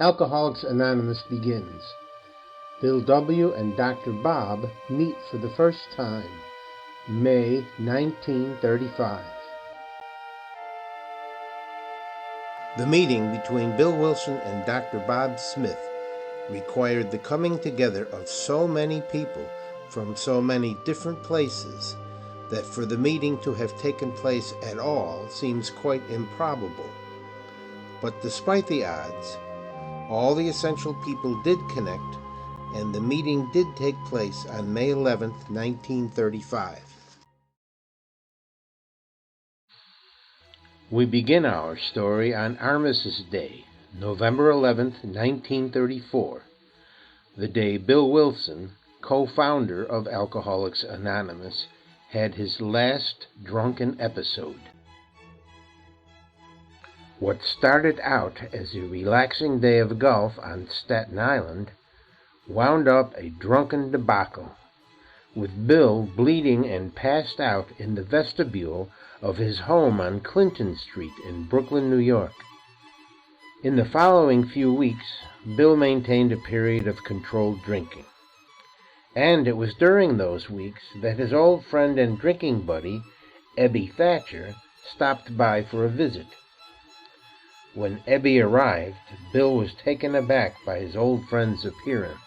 Alcoholics Anonymous begins. Bill W. and Dr. Bob meet for the first time, May 1935. The meeting between Bill Wilson and Dr. Bob Smith required the coming together of so many people from so many different places that for the meeting to have taken place at all seems quite improbable. But despite the odds, all the essential people did connect, and the meeting did take place on May 11th, 1935. We begin our story on Armistice Day, November 11th, 1934, the day Bill Wilson, co-founder of Alcoholics Anonymous, had his last drunken episode. What started out as a relaxing day of golf on Staten Island wound up a drunken debacle, with Bill bleeding and passed out in the vestibule of his home on Clinton Street in Brooklyn, New York. In the following few weeks, Bill maintained a period of controlled drinking. And it was during those weeks that his old friend and drinking buddy, Ebby Thatcher, stopped by for a visit. When Ebby arrived, Bill was taken aback by his old friend's appearance.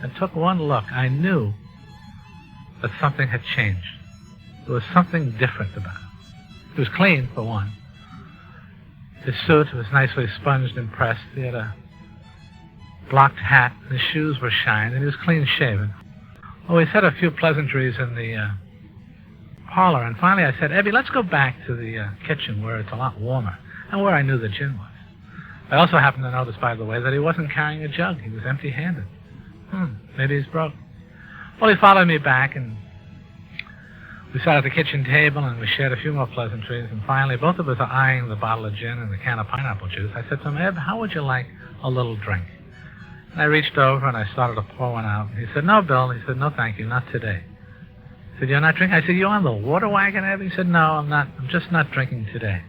I took one look. I knew that something had changed. There was something different about him. He was clean, for one. His suit was nicely sponged and pressed. He had a blocked hat. His shoes were shined, and he was clean-shaven. Oh, we said a few pleasantries in the parlor, and finally I said, Ebby, let's go back to the kitchen where it's a lot warmer, and where I knew the gin was. I also happened to notice, by the way, that he wasn't carrying a jug. He was empty-handed. Maybe he's broke. Well, he followed me back, and we sat at the kitchen table, and we shared a few more pleasantries, and finally both of us are eyeing the bottle of gin and the can of pineapple juice. I said to him, Eb, how would you like a little drink? And I reached over, and I started to pour one out. He said, no, Bill. He said, no, thank you, not today. He said, you're not drinking? I said, you on the water wagon, Eb? He said, no, I'm not. I'm just not drinking today.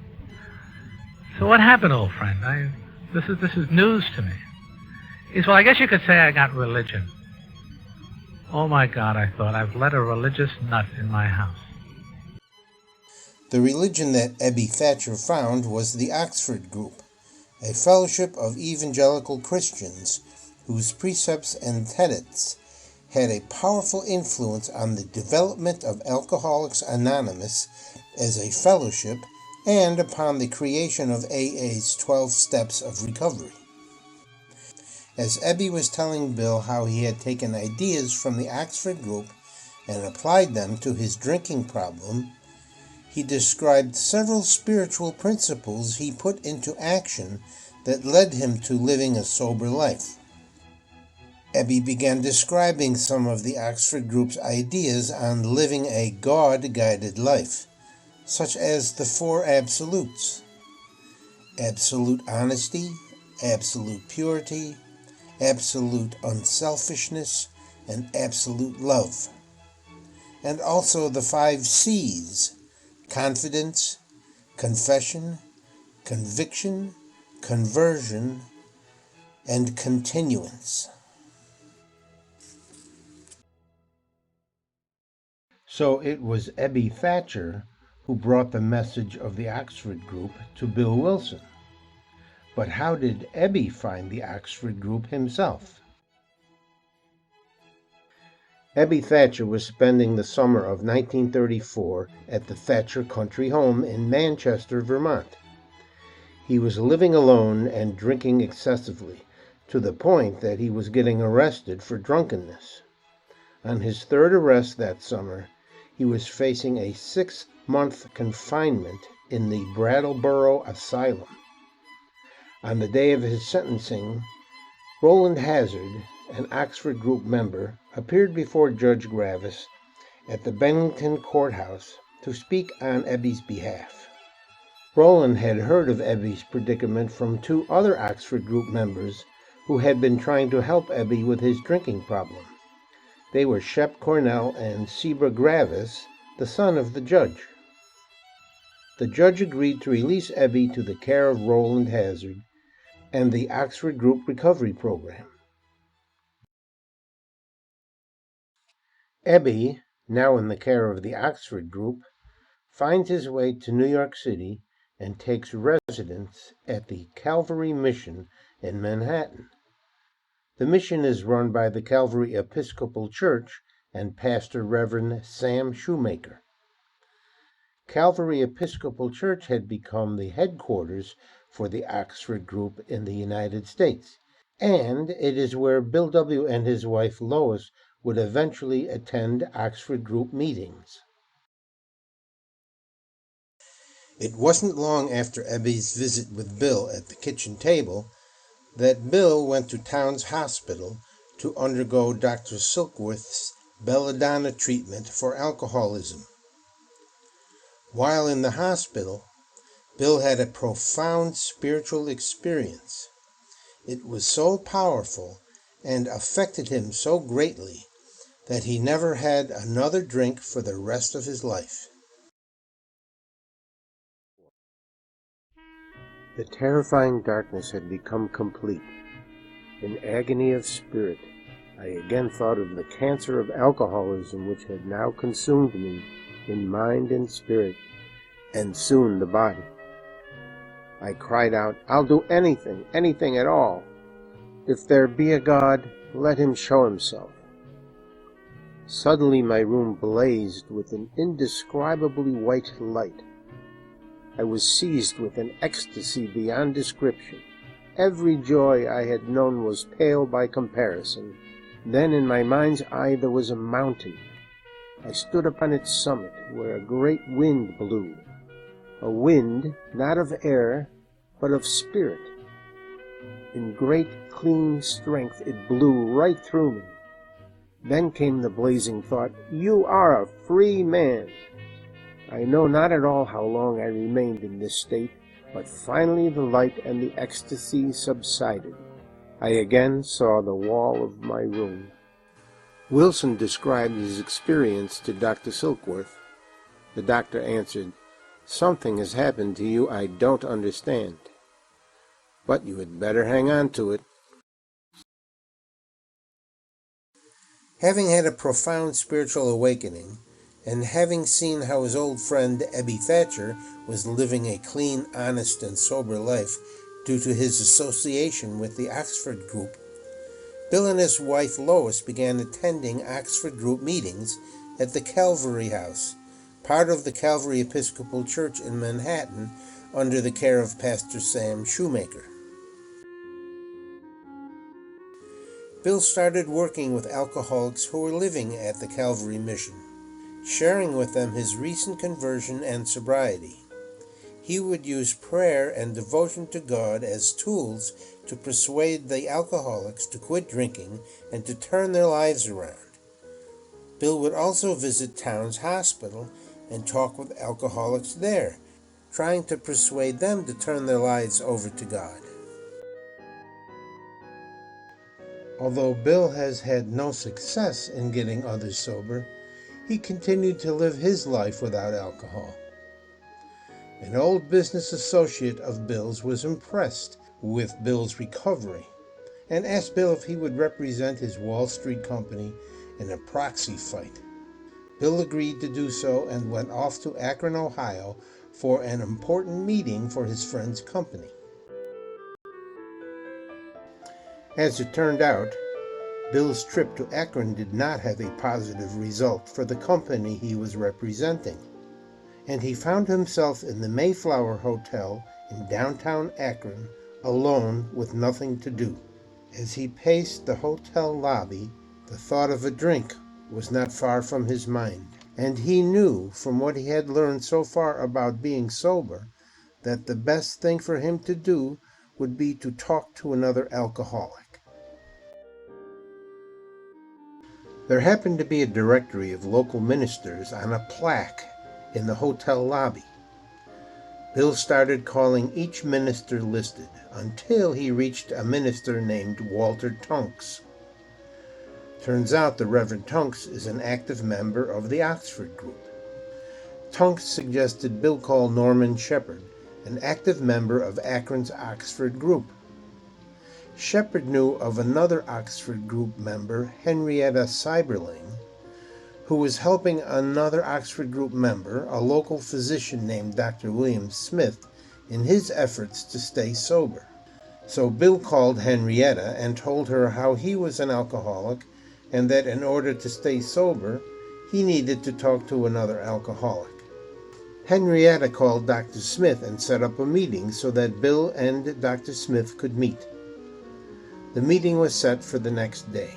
So what happened, old friend? This is news to me. He said, well, I guess you could say I got religion. Oh, my God, I thought, I've let a religious nut in my house. The religion that Ebby Thatcher found was the Oxford Group, a fellowship of evangelical Christians whose precepts and tenets had a powerful influence on the development of Alcoholics Anonymous as a fellowship and upon the creation of AA's 12 Steps of Recovery. As Ebby was telling Bill how he had taken ideas from the Oxford Group and applied them to his drinking problem, he described several spiritual principles he put into action that led him to living a sober life. Ebby began describing some of the Oxford Group's ideas on living a God-guided life, such as the 4 absolutes: absolute honesty, absolute purity, absolute unselfishness, and absolute love. And also the 5 C's: confidence, confession, conviction, conversion, and continuance. So it was Ebby Thatcher who brought the message of the Oxford Group to Bill Wilson. But how did Ebby find the Oxford Group himself? Ebby Thatcher was spending the summer of 1934 at the Thatcher country home in Manchester, Vermont. He was living alone and drinking excessively, to the point that he was getting arrested for drunkenness. On his 3rd arrest that summer, he was facing a 6-month confinement in the Brattleboro Asylum. On the day of his sentencing, Roland Hazard, an Oxford Group member, appeared before Judge Gravis at the Bennington Courthouse to speak on Ebby's behalf. Roland had heard of Ebby's predicament from 2 other Oxford Group members who had been trying to help Ebby with his drinking problem. They were Shep Cornell and Sebra Gravis, the son of the judge. the judge agreed to release Ebby to the care of Roland Hazard and the Oxford Group Recovery Program. Ebby, now in the care of the Oxford Group, finds his way to New York City and takes residence at the Calvary Mission in Manhattan. The mission is run by the Calvary Episcopal Church and Pastor Reverend Sam Shoemaker. Calvary Episcopal Church had become the headquarters for the Oxford Group in the United States, and it is where Bill W. and his wife Lois would eventually attend Oxford Group meetings. It wasn't long after Ebby's visit with Bill at the kitchen table that Bill went to Towns Hospital to undergo Dr. Silkworth's belladonna treatment for alcoholism. While in the hospital, Bill had a profound spiritual experience. It was so powerful and affected him so greatly that he never had another drink for the rest of his life. The terrifying darkness had become complete. In agony of spirit, I again thought of the cancer of alcoholism which had now consumed me in mind and spirit, and soon the body. I cried out, "I'll do anything, anything at all. If there be a God, let him show himself." Suddenly my room blazed with an indescribably white light. I was seized with an ecstasy beyond description. Every joy I had known was pale by comparison. Then in my mind's eye there was a mountain. I stood upon its summit where a great wind blew. A wind not of air, but of spirit. In great clean strength it blew right through me. Then came the blazing thought, "You are a free man." I know not at all how long I remained in this state, but finally the light and the ecstasy subsided. I again saw the wall of my room. Wilson described his experience to Dr. Silkworth. The doctor answered, "Something has happened to you I don't understand, but you had better hang on to it." Having had a profound spiritual awakening, and having seen how his old friend Ebby Thatcher was living a clean, honest, and sober life due to his association with the Oxford Group, Bill and his wife Lois began attending Oxford Group meetings at the Calvary House, part of the Calvary Episcopal Church in Manhattan, under the care of Pastor Sam Shoemaker. Bill started working with alcoholics who were living at the Calvary Mission, sharing with them his recent conversion and sobriety. He would use prayer and devotion to God as tools to persuade the alcoholics to quit drinking and to turn their lives around. Bill would also visit Towns Hospital and talk with alcoholics there, trying to persuade them to turn their lives over to God. Although Bill has had no success in getting others sober, he continued to live his life without alcohol. An old business associate of Bill's was impressed with Bill's recovery and asked Bill if he would represent his Wall Street company in a proxy fight. Bill agreed to do so and went off to Akron, Ohio for an important meeting for his friend's company. As it turned out, Bill's trip to Akron did not have a positive result for the company he was representing, and he found himself in the Mayflower Hotel in downtown Akron, alone with nothing to do. As he paced the hotel lobby, the thought of a drink was not far from his mind, and he knew from what he had learned so far about being sober that the best thing for him to do would be to talk to another alcoholic. There happened to be a directory of local ministers on a plaque in the hotel lobby. Bill started calling each minister listed until he reached a minister named Walter Tunks. Turns out the Reverend Tunks is an active member of the Oxford Group. Tunks suggested Bill call Norman Shepard, an active member of Akron's Oxford group. Shepard knew of another Oxford group member, Henrietta Seiberling, who was helping another Oxford group member, a local physician named Dr. William Smith, in his efforts to stay sober. So Bill called Henrietta and told her how he was an alcoholic and that in order to stay sober, he needed to talk to another alcoholic. Henrietta called Dr. Smith and set up a meeting so that Bill and Dr. Smith could meet. The meeting was set for the next day.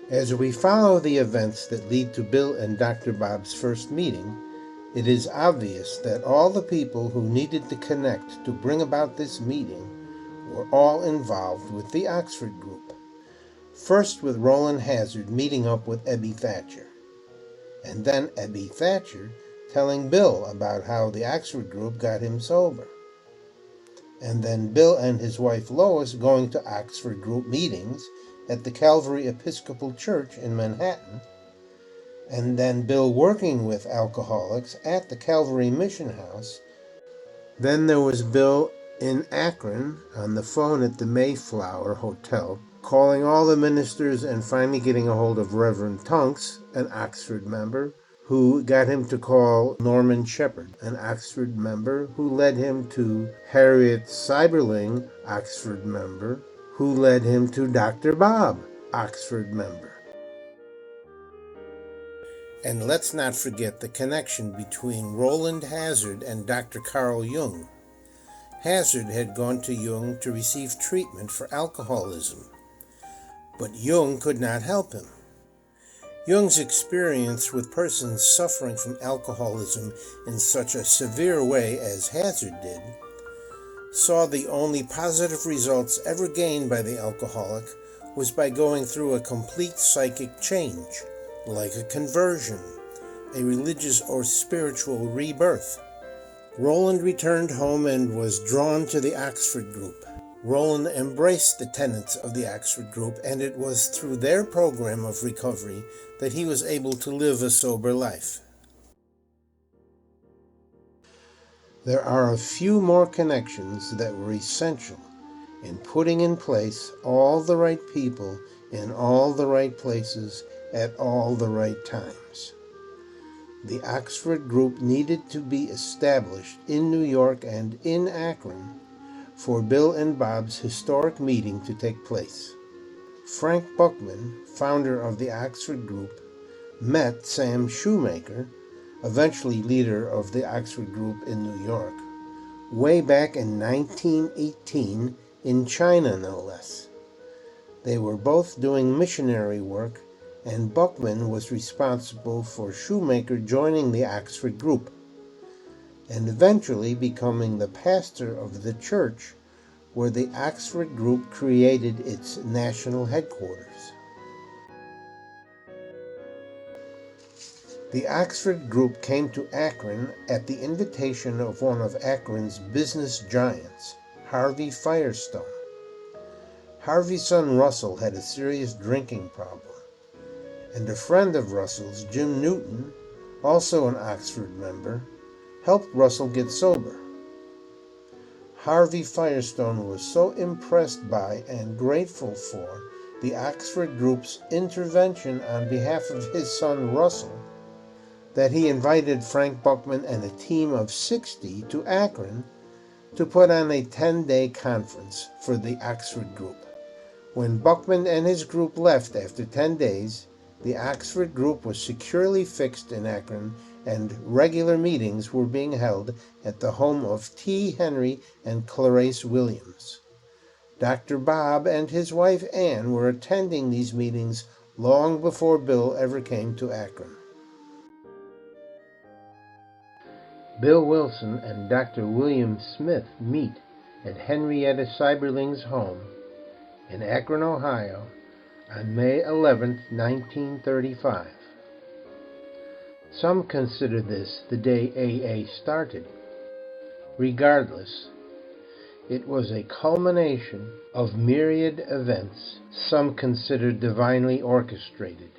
As we follow the events that lead to Bill and Dr. Bob's first meeting, it is obvious that all the people who needed to connect to bring about this meeting were all involved with the Oxford group. First with Roland Hazard meeting up with Ebby Thatcher, and then Ebby Thatcher telling Bill about how the Oxford group got him sober. And then Bill and his wife Lois going to Oxford group meetings at the Calvary Episcopal Church in Manhattan, and then Bill working with alcoholics at the Calvary Mission House. Then there was Bill in Akron on the phone at the Mayflower Hotel, calling all the ministers and finally getting a hold of Reverend Tunks, an Oxford member, who got him to call Norman Shepard, an Oxford member, who led him to Harriet Seiberling, Oxford member, who led him to Dr. Bob, Oxford member. And let's not forget the connection between Roland Hazard and Dr. Carl Jung. Hazard had gone to Jung to receive treatment for alcoholism, but Jung could not help him. Jung's experience with persons suffering from alcoholism in such a severe way as Hazard did saw the only positive results ever gained by the alcoholic was by going through a complete psychic change, like a conversion, a religious or spiritual rebirth. Roland returned home and was drawn to the Oxford group. Roland embraced the tenets of the Oxford group, and it was through their program of recovery that he was able to live a sober life. There are a few more connections that were essential in putting in place all the right people in all the right places at all the right times. The Oxford group needed to be established in New York and in Akron for Bill and Bob's historic meeting to take place. Frank Buckman, founder of the Oxford group, met Sam Shoemaker, eventually leader of the Oxford group in New York, way back in 1918 in China, no less. They were both doing missionary work, and Buckman was responsible for Shoemaker joining the Oxford group and eventually becoming the pastor of the church where the Oxford group created its national headquarters. The Oxford group came to Akron at the invitation of one of Akron's business giants, Harvey Firestone. Harvey's son Russell had a serious drinking problem, and a friend of Russell's, Jim Newton, also an Oxford member, helped Russell get sober. Harvey Firestone was so impressed by and grateful for the Oxford group's intervention on behalf of his son Russell that he invited Frank Buckman and a team of 60 to Akron to put on a 10-day conference for the Oxford group. When Buckman and his group left after 10 days, the Oxford group was securely fixed in Akron, and regular meetings were being held at the home of T. Henry and Clarice Williams. Dr. Bob and his wife Ann were attending these meetings long before Bill ever came to Akron. Bill Wilson and Dr. William Smith meet at Henrietta Seiberling's home in Akron, Ohio, on May 11, 1935. Some consider this the day AA started. Regardless, it was a culmination of myriad events some consider divinely orchestrated.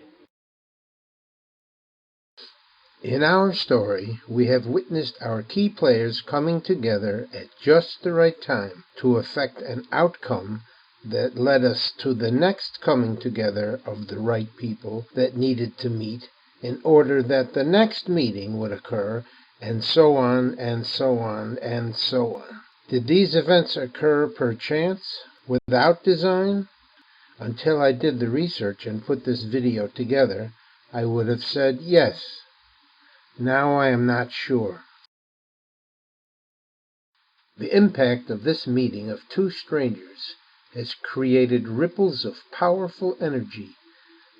In our story, we have witnessed our key players coming together at just the right time to effect an outcome that led us to the next coming together of the right people that needed to meet in order that the next meeting would occur, and so on, and so on, and so on. Did these events occur per chance, without design? Until I did the research and put this video together, I would have said yes. Now I am not sure. The impact of this meeting of two strangers has created ripples of powerful energy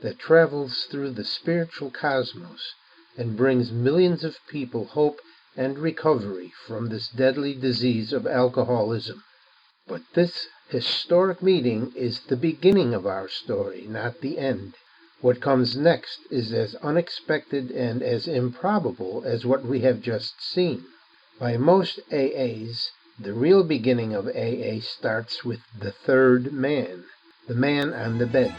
that travels through the spiritual cosmos and brings millions of people hope and recovery from this deadly disease of alcoholism. But this historic meeting is the beginning of our story, not the end. What comes next is as unexpected and as improbable as what we have just seen. By most AAs, the real beginning of AA starts with the third man, the man on the bed.